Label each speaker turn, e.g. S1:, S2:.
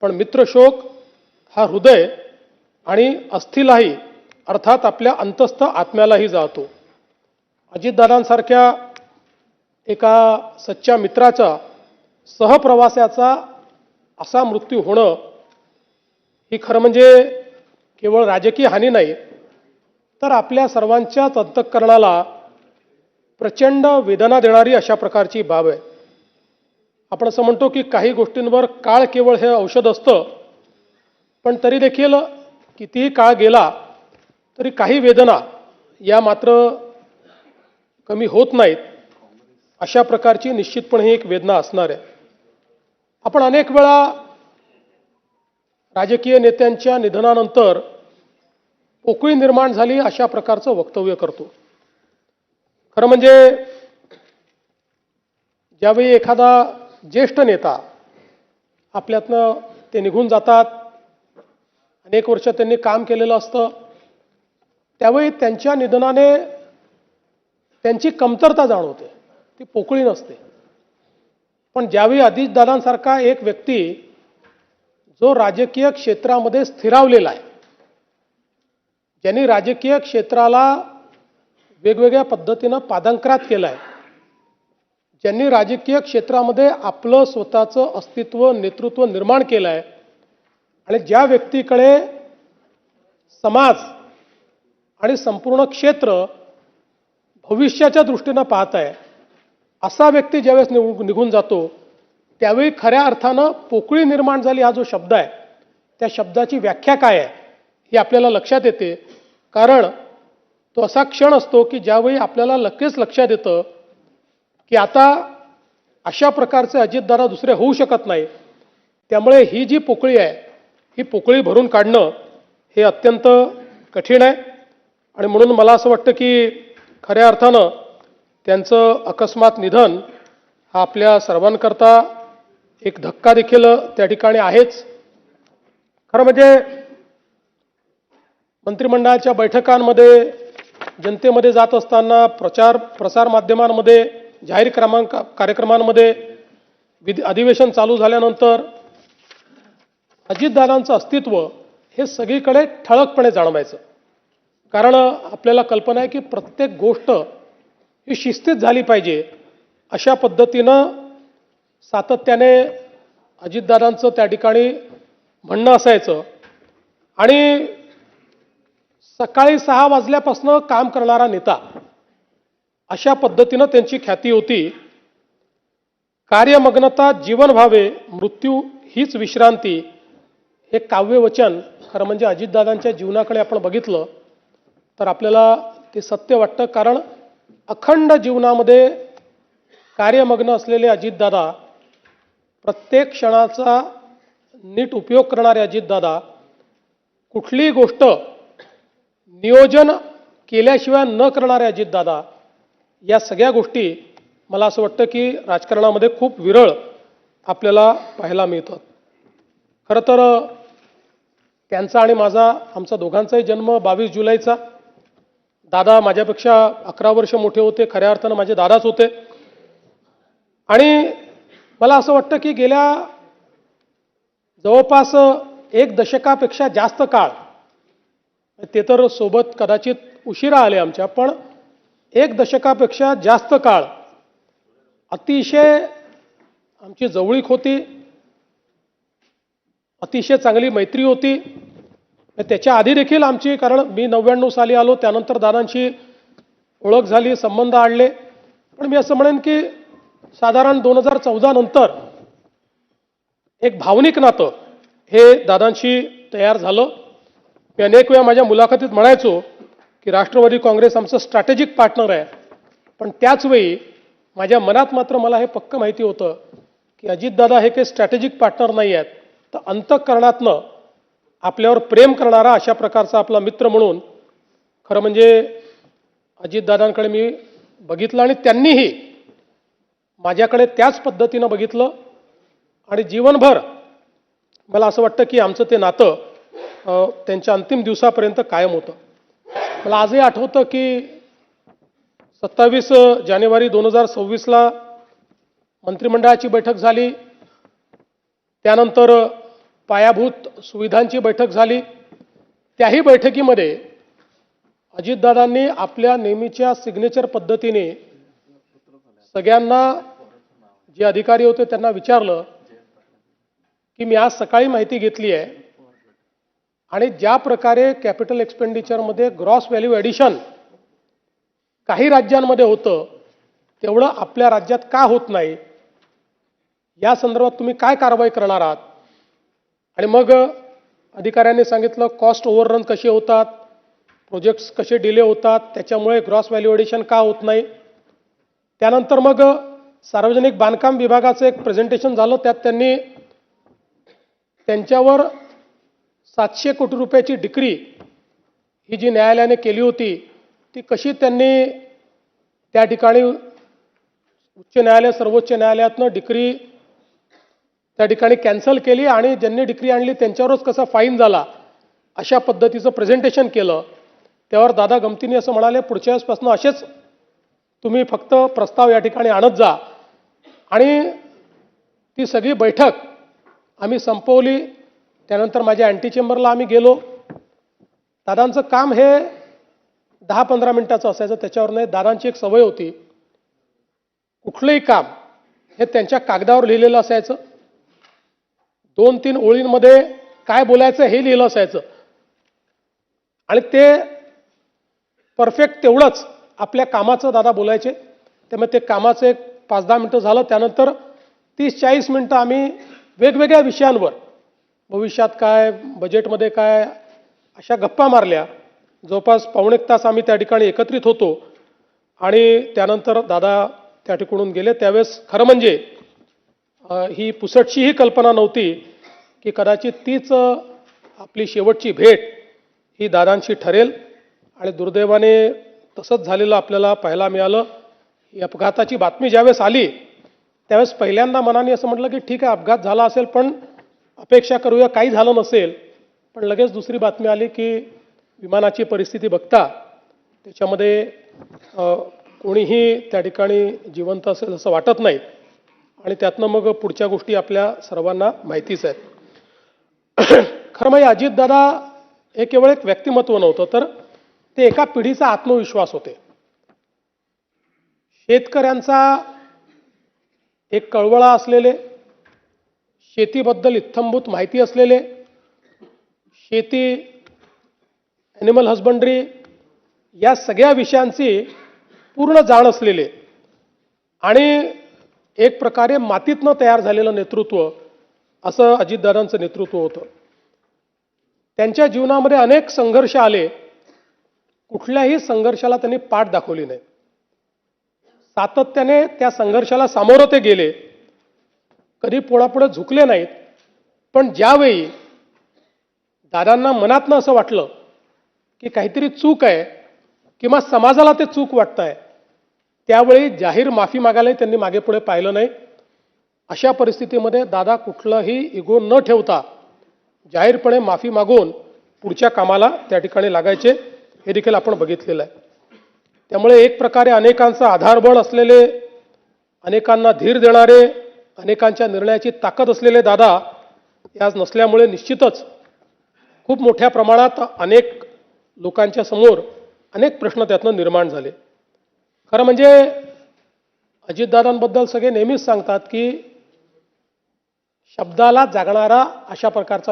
S1: पण मित्रशोक हा हृदय आणि अस्थिलाही अर्थात आपल्या अंतस्थ आत्म्यालाही जातो। अजितदादांसारख्या एका सच्च्या मित्राचा सहप्रवासाचा असा मृत्यू होणं ही खरं म्हणजे केवळ राजकीय हानी नाही तर आपल्या सर्वांच्याच अंतःकरणाला प्रचंड वेदना देणारी अशा प्रकारची बाब आहे। आपण असं म्हणतो की काही गोष्टींवर काळ केवळ हे औषध असतं, पण तरी देखील कितीही काळ गेला तरी काही वेदना या मात्र कमी होत नाहीत। अशा प्रकारची निश्चितपणे ही एक वेदना असणार आहे। आपण अनेक वेळा राजकीय नेत्यांच्या निधनानंतर पोकळी निर्माण झाली अशा प्रकारचं वक्तव्य करतो। खरं म्हणजे ज्यावेळी एखादा ज्येष्ठ नेता आपल्यातनं ते निघून जातात, अनेक वर्ष त्यांनी काम केलेलं असतं, त्यावेळी त्यांच्या निधनाने त्यांची कमतरता जाणवते, ती पोकळी नसते। पण ज्यावेळी अजितदादांसारखा एक व्यक्ती जो राजकीय क्षेत्रामध्ये स्थिरावलेला आहे, ज्यांनी राजकीय क्षेत्राला वेगवेगळ्या पद्धतीनं पादांकरात केलं आहे, ज्यांनी राजकीय क्षेत्रामध्ये आपलं स्वतःचं अस्तित्व नेतृत्व निर्माण केलं आहे आणि ज्या व्यक्तीकडे समाज आणि संपूर्ण क्षेत्र भविष्याच्या दृष्टीनं पाहत आहे, असा व्यक्ती ज्यावेळेस निघून जातो त्यावेळी खऱ्या अर्थानं पोकळी निर्माण झाली हा जो शब्द आहे त्या शब्दाची व्याख्या काय आहे हे आपल्याला लक्षात येते। कारण तो असा क्षण असतो की ज्यावेळी आपल्याला लगेच लक्षात येतं की आता अशा प्रकारचे अजितदादा दुसरे होऊ शकत नाही। त्यामुळे ही जी पोकळी आहे ही पोकळी भरून काढणं हे अत्यंत कठीण आहे आणि म्हणून मला असं वाटतं की खऱ्या अर्थानं त्यांचं अकस्मात निधन हा आपल्या सर्वांकरता एक धक्का देखील त्या ठिकाणी आहेच। खरं म्हणजे मंत्रिमंडळाच्या बैठकांमध्ये, जनतेमध्ये जात असताना, प्रसार माध्यमांमध्ये, जाहीर कार्यक्रमांमध्ये, अधिवेशन चालू झाल्यानंतर अजितदादांचं अस्तित्व हे सगळीकडे ठळकपणे जाणवायचं। कारण आपल्याला कल्पना आहे की प्रत्येक गोष्ट ही शिस्तीत झाली पाहिजे अशा पद्धतीनं सातत्याने अजितदादांचं त्या ठिकाणी म्हणणं असायचं आणि सकाळी 6 वाजल्यापासून काम करणारा नेता अशा पद्धतीनं त्यांची ख्याती होती। कार्यमग्नता जीवन व्हावे, मृत्यू हीच विश्रांती हे काव्यवचन खरं म्हणजे अजितदादांच्या जीवनाकडे आपण बघितलं तर आपल्याला ते सत्य वाटतं। कारण अखंड जीवनामध्ये कार्यमग्न असलेले अजितदादा, प्रत्येक क्षणाचा नीट उपयोग करणारे अजितदादा, कुठलीही गोष्ट नियोजन केल्याशिवाय न करणारे अजितदादा, या सगळ्या गोष्टी मला असं वाटतं की राजकारणामध्ये खूप विरळ आपल्याला पाहायला मिळतात। खरं तर त्यांचा आणि आमचा दोघांचाही जन्म 22 जुलैचा। दादा माझ्यापेक्षा 11 वर्ष मोठे होते, खऱ्या अर्थानं माझे दादाच होते आणि मला असं वाटतं की गेल्या जवळपास 1 दशकापेक्षा जास्त काळ, ते तर सोबत कदाचित उशिरा आले आमच्या, पण 1 दशकापेक्षा जास्त काळ अतिशय आमची जवळीक होती, अतिशय चांगली मैत्री होती। त्याच्या आधी देखील आमची, कारण मी 99 साली आलो, त्यानंतर दादांची ओळख झाली, संबंध आणले, पण मी असं म्हणेन की साधारण 2014 नंतर एक भावनिक नातं हे दादांशी तयार झालं। मी अनेक वेळा माझ्या मुलाखतीत म्हणायचो की राष्ट्रवादी काँग्रेस आमचं स्ट्रॅटेजिक पार्टनर आहे, पण त्याच वेळी माझ्या मनात मात्र मला हे पक्क माहिती होतं की अजितदादा हे काही स्ट्रॅटेजिक पार्टनर नाही आहेत, तर अंतःकरणातनं आपल्यावर प्रेम करणारा अशा प्रकारचा आपला मित्र म्हणून खरं म्हणजे अजितदादांकडे मी बघितलं आणि त्यांनीही माझ्याकडे त्याच पद्धतीनं बघितलं आणि जीवनभर मला असं वाटतं की आमचं ते नातं त्यांच्या अंतिम दिवसापर्यंत कायम होतं। मला आजही आठवतं की 27 जानेवारी 2026 मंत्रिमंडळाची बैठक झाली, त्यानंतर पायाभूत सुविधांची बैठक झाली. त्याही बैठकीमध्ये अजितदादांनी आपल्या नेहमीच्या सिग्नेचर पद्धतीने सगळ्यांना, जे अधिकारी होते त्यांना विचारलं की मी आज सकाळी माहिती घेतली आहे आणि ज्या प्रकारे कॅपिटल एक्सपेंडिचरमध्ये ग्रॉस व्हॅल्यू ॲडिशन काही राज्यांमध्ये होतं तेवढं आपल्या राज्यात का होत नाही, या संदर्भात तुम्ही काय कारवाई करणार आहात. आणि मग अधिकाऱ्यांनी सांगितलं कॉस्ट ओव्हररन कसे होतात, प्रोजेक्ट्स कसे डिले होतात, त्याच्यामुळे ग्रॉस व्हॅल्यू ॲडिशन का होत नाही. त्यानंतर मग सार्वजनिक बांधकाम विभागाचं एक प्रेझेंटेशन झालं. त्यात त्यांनी त्यांच्यावर 700 कोटी रुपयाची डिक्री ही जी न्यायालयाने केली होती ती कशी त्यांनी त्या ठिकाणी उच्च न्यायालय सर्वोच्च न्यायालयातनं डिक्री त्या ठिकाणी कॅन्सल केली आणि ज्यांनी डिक्री आणली त्यांच्यावरच कसा फाईन झाला, अशा पद्धतीचं प्रेझेंटेशन केलं. त्यावर दादा गमतीने असं म्हणाले पुढच्या वेळेसपासून असेच तुम्ही फक्त प्रस्ताव या ठिकाणी आणत जा. आणि ती सगळी बैठक आम्ही संपवली. त्यानंतर माझ्या अँटी चेंबरला आम्ही गेलो. दादांचं काम हे 10-15 मिनिटाचं असायचं, त्याच्यावर नाही. दादांची एक सवय होती, कुठलंही काम हे त्यांच्या कागदावर लिहिलेलं असायचं. 2-3 ओळींमध्ये काय बोलायचं हे लिहिलं असायचं आणि ते परफेक्ट तेवढंच आपल्या कामाचं दादा बोलायचे. त्यामुळे ते कामाचं एक 5-10 मिनिटं झालं. त्यानंतर 30-40 मिनिटं आम्ही वेगवेगळ्या विषयांवर, भविष्यात काय, बजेटमध्ये काय, अशा गप्पा मारल्या. जवळपास पावणे तास आम्ही त्या ठिकाणी एकत्रित होतो आणि त्यानंतर दादा त्या ठिकाणून गेले. त्यावेळेस खरं म्हणजे ही पुसटशीही कल्पना नव्हती की कदाचित तीच आपली शेवटची भेट ही दादांशी ठरेल. आणि दुर्दैवाने तसंच झालेलं आपल्याला पाहायला मिळालं. ही अपघाताची बातमी ज्यावेळेस आली त्यावेळेस पहिल्यांदा मनाने असं म्हटलं की ठीक आहे, अपघात झाला असेल पण अपेक्षा करूया काही झालं नसेल. पण लगेच दुसरी बातमी आली की विमानाची परिस्थिती बघता त्याच्यामध्ये कोणीही त्या ठिकाणी जिवंत असेल असं वाटत नाही. आणि त्यातनं मग पुढच्या गोष्टी आपल्या सर्वांना माहितीच आहेत. खरं म्हणजे अजितदादा हे केवळ एक व्यक्तिमत्व नव्हतं, तर ते एका पिढीचा आत्मविश्वास होते. शेतकऱ्यांचा एक कळवळा असलेले, शेतीबद्दल इत्थंभूत माहिती असलेले, शेती, ॲनिमल हजबंड्री या सगळ्या विषयांची पूर्ण जाण असलेले आणि एक प्रकारे मातीतनं तयार झालेलं नेतृत्व असं अजितदादांचं नेतृत्व होतं. त्यांच्या जीवनामध्ये अनेक संघर्ष आले, कुठल्याही संघर्षाला त्यांनी पाठ दाखवली नाही. सातत्याने त्या संघर्षाला सामोरं ते गेले, कधी पोळापुढे झुकले नाहीत. पण ज्यावेळी दादांना मनातनं असं वाटलं की काहीतरी चूक आहे किंवा समाजाला ते चूक वाटतंय, त्यावेळी जाहीर माफी मागायलाही त्यांनी मागे पुढे पाहिलं नाही. अशा परिस्थितीमध्ये दादा कुठलाही इगो न ठेवता जाहीरपणे माफी मागून पुढच्या कामाला त्या ठिकाणी लागायचे, हे देखील आपण बघितलेलं आहे. त्यामुळे एक प्रकारे अनेकांचा आधारबळ असलेले, अनेकांना धीर देणारे, अनेकांच्या निर्णयाची ताकद असलेले दादा आज नसल्यामुळे निश्चितच खूप मोठ्या प्रमाणात अनेक लोकांच्या समोर अनेक प्रश्न त्यातनं निर्माण झाले. खरं म्हणजे अजितदादांबद्दल सगळे नेहमीच सांगतात की शब्दाला जागणारा अशा प्रकारचा